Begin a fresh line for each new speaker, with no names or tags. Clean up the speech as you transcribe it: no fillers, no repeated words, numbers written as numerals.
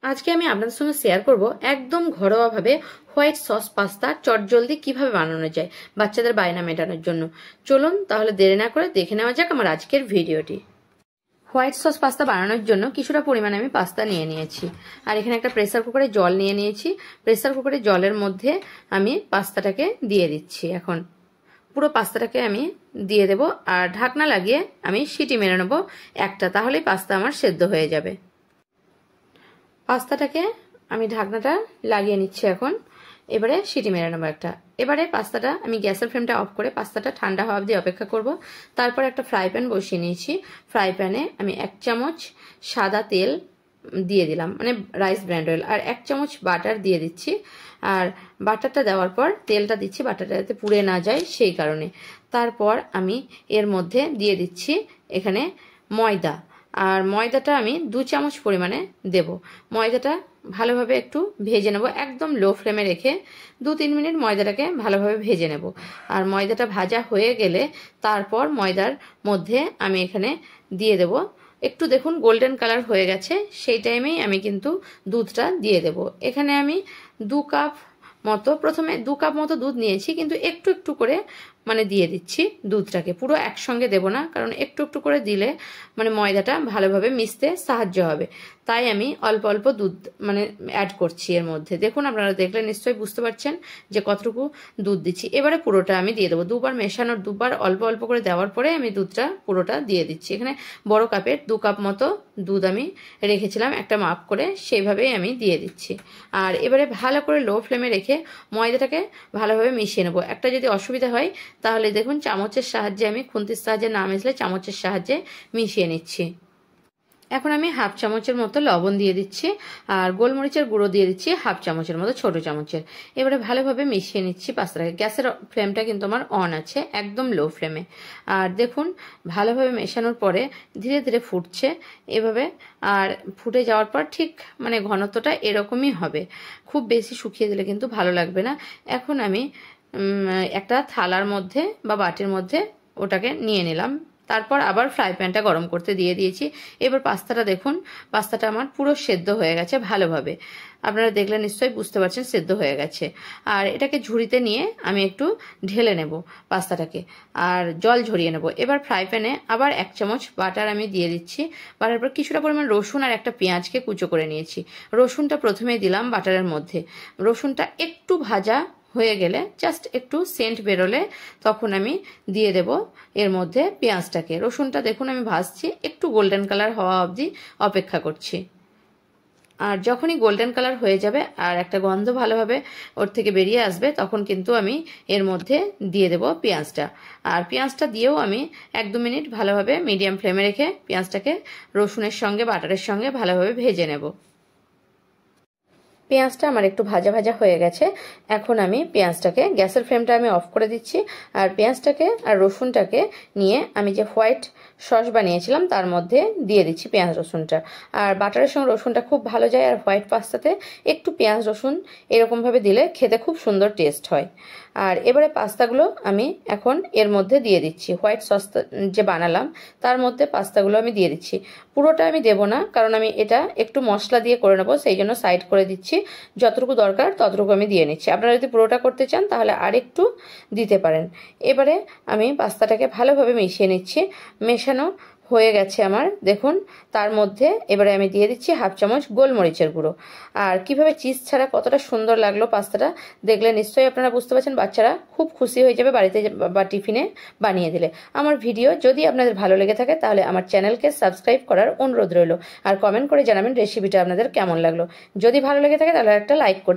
আজকে আমি আপনাদের সঙ্গে শেয়ার করব একদম ঘরোয়াভাবে হোয়াইট সস পাস্তা চটজলদি কিভাবে বানানো যায় বাচ্চাদের বায়না মেটানোর জন্য। চলুন তাহলে দেরি না করে দেখে নেওয়া যাক আমার আজকের ভিডিওটি। হোয়াইট সস পাস্তা বানানোর জন্য কিছুটা পরিমাণে আমি পাস্তা নিয়ে নিয়েছি, আর এখানে একটা প্রেসার কুকারে জল নিয়ে নিয়েছি। প্রেসার কুকারে জলের মধ্যে আমি পাস্তাটাকে দিয়ে দিচ্ছি। এখন পুরো পাস্তাটাকে আমি দিয়ে দেব, আর ঢাকনা লাগিয়ে আমি সিটি মেরে নেব একটা, তাহলেই পাস্তা আমার সেদ্ধ হয়ে যাবে। পাস্তাটাকে আমি ঢাকনাটা লাগিয়ে নিচ্ছি। এখন এবারে সিটি মেরে নেবো একটা। এবারে পাস্তাটা আমি গ্যাসের ফ্লেমটা অফ করে পাস্তাটা ঠান্ডা হওয়া অবধি অপেক্ষা করব। তারপর একটা ফ্রাই প্যান বসিয়ে নিয়েছি। ফ্রাই প্যানে আমি 1 চামচ সাদা তেল দিয়ে দিলাম, মানে রাইস ব্র্যান্ড অয়েল, আর 1 চামচ বাটার দিয়ে দিচ্ছি। আর বাটারটা দেওয়ার পর তেলটা দিচ্ছি বাটারটা যাতে পুড়ে না যায় সেই কারণে। তারপর আমি এর মধ্যে দিয়ে দিচ্ছি এখানে ময়দা, আর ময়দাটা আমি 2 চামচ পরিমাণে দেব। ময়দাটা ভালোভাবে একটু ভেজে নেব, একদম লো ফ্লেমে রেখে 2-3 মিনিট ময়দাটাকে ভালোভাবে ভেজে নেব। আর ময়দাটা ভাজা হয়ে গেলে তারপর ময়দার মধ্যে আমি এখানে দিয়ে দেব, একটু দেখুন গোল্ডেন কালার হয়ে গেছে, সেই টাইমেই আমি কিন্তু দুধটা দিয়ে দেব। এখানে আমি 2 কাপ মতো, প্রথমে 2 কাপ মতো দুধ নিয়েছি, কিন্তু একটু একটু করে মানে দিয়ে দিচ্ছি দুধটাকে, পুরো একসঙ্গে দেব না, কারণ একটু একটু করে দিলে মানে ময়দাটা ভালোভাবে মিশতে সাহায্য হবে। তাই আমি অল্প অল্প দুধ মানে অ্যাড করছি এর মধ্যে। দেখুন আপনারা দেখলে নিশ্চয়ই বুঝতে পারছেন যে কতটুকু দুধ দিচ্ছি। এবারে পুরোটা আমি দিয়ে দেবো, দুবার মেশানোর, দুবার অল্প অল্প করে দেওয়ার পরে আমি দুধটা পুরোটা দিয়ে দিচ্ছি। এখানে বড় কাপের 2 কাপ মতো দুধ আমি রেখেছিলাম একটা মাপ করে, সেইভাবেই আমি দিয়ে দিচ্ছি। আর এবারে ভালো করে লো ফ্লেমে রেখে ময়দাটাকে ভালোভাবে মিশিয়ে নেবো। একটা যদি অসুবিধা হয় তাহলে দেখুন চামচের সাহায্যে, আমি খুন্তির সাহায্যে না মিশলে চামচের সাহায্যে মিশিয়ে নিচ্ছি। এখন আমি 1/2 চামচের মতো লবণ দিয়ে দিচ্ছি, আর গোলমরিচের গুঁড়ো দিয়ে দিচ্ছি 1/2 চামচের মতো, ছোট চামচের। এবারে ভালোভাবে মিশিয়ে নিচ্ছি পাস্তাটাকে। গ্যাসের ফ্লেমটা কিন্তু আমার অন আছে, একদম লো ফ্লেমে। আর দেখুন ভালোভাবে মেশানোর পরে ধীরে ধীরে ফুটছে এভাবে, আর ফুটে যাওয়ার পর ঠিক মানে ঘনত্বটা এরকমই হবে, খুব বেশি শুকিয়ে দিলে কিন্তু ভালো লাগবে না। এখন আমি একটা থালার মধ্যে বা বাটির মধ্যে ওটাকে নিয়ে নিলাম। তারপর আবার ফ্রাই প্যানটা গরম করতে দিয়ে দিয়েছি। এবার পাস্তাটা দেখুন, পাস্তাটা আমার পুরো সেদ্ধ হয়ে গেছে ভালোভাবে। আপনারা দেখলে নিশ্চয়ই বুঝতে পারছেন সেদ্ধ হয়ে গেছে। আর এটাকে ঝুড়িতে নিয়ে আমি একটু ঢেলে নেব পাস্তাটাকে, আর জল ঝরিয়ে নেব। এবার ফ্রাই প্যানে আবার 1 চামচ বাটার আমি দিয়ে দিচ্ছি। বাটার পর কিছুটা পরিমাণ রসুন আর একটা পেঁয়াজকে কুচো করে নিয়েছি। রসুনটা প্রথমেই দিলাম বাটারের মধ্যে। রসুনটা একটু ভাজা হয়ে গেলে, জাস্ট একটু সেন্ট বেরোলে, তখন আমি দিয়ে দেব এর মধ্যে পেঁয়াজটাকে। রসুনটা দেখুন আমি ভাজছি, একটু গোল্ডেন কালার হওয়া অবধি অপেক্ষা করছি। আর যখনই গোল্ডেন কালার হয়ে যাবে আর একটা গন্ধ ভালোভাবে ওর থেকে বেরিয়ে আসবে, তখন কিন্তু আমি এর মধ্যে দিয়ে দেব পেঁয়াজটা। আর পেঁয়াজটা দিয়েও আমি 1-2 মিনিট ভালোভাবে মিডিয়াম ফ্লেমে রেখে পেঁয়াজটাকে রসুনের সঙ্গে বাটারের সঙ্গে ভালোভাবে ভেজে নেব। পেঁয়াজটা আমার একটু ভাজা ভাজা হয়ে গেছে। এখন আমি পেঁয়াজটাকে, গ্যাসের ফ্লেমটা আমি অফ করে দিচ্ছি, আর পেঁয়াজটাকে আর রসুনটাকে নিয়ে আমি যে হোয়াইট সস বানিয়েছিলাম তার মধ্যে দিয়ে দিচ্ছি পেঁয়াজ রসুনটা। আর বাটারের সঙ্গে রসুনটা খুব ভালো যায়, আর হোয়াইট পাস্তাতে একটু পেঁয়াজ রসুন এরকমভাবে দিলে খেতে খুব সুন্দর টেস্ট হয়। আর এবারে পাস্তাগুলো আমি এখন এর মধ্যে দিয়ে দিচ্ছি, হোয়াইট সস যে বানালাম তার মধ্যে পাস্তাগুলো আমি দিয়ে দিচ্ছি। পুরোটা আমি দেব না, কারণ আমি এটা একটু মশলা দিয়ে করে নেবো, সেই জন্য সাইড করে দিচ্ছি। যতটুকু দরকার ততটুকু আমি দিয়ে নিচ্ছি। আপনারা যদি পুরোটা করতে চান তাহলে আরেকটু দিতে পারেন। এবারে আমি পাস্তাটাকে ভালোভাবে মিশিয়ে নিচ্ছি। মেশানো হয়ে গেছে আমার, দেখুন। তার মধ্যে এবারে আমি দিয়ে দিচ্ছি 1/2 চামচ গোলমরিচের গুঁড়ো। আর কিভাবে চিজ ছাড়া কতটা সুন্দর লাগলো পাস্তাটা দেখলে নিশ্চয়ই আপনারা বুঝতে পারছেন। বাচ্চারা খুব খুশি হয়ে যাবে বাড়িতে বা টিফিনে বানিয়ে দিলে। আমার ভিডিও যদি আপনাদের ভালো লেগে থাকে তাহলে আমার চ্যানেলকে সাবস্ক্রাইব করার অনুরোধ রইল, আর কমেন্ট করে জানাবেন রেসিপিটা আপনাদের কেমন লাগলো। যদি ভালো লেগে থাকে তাহলে একটা লাইক করতে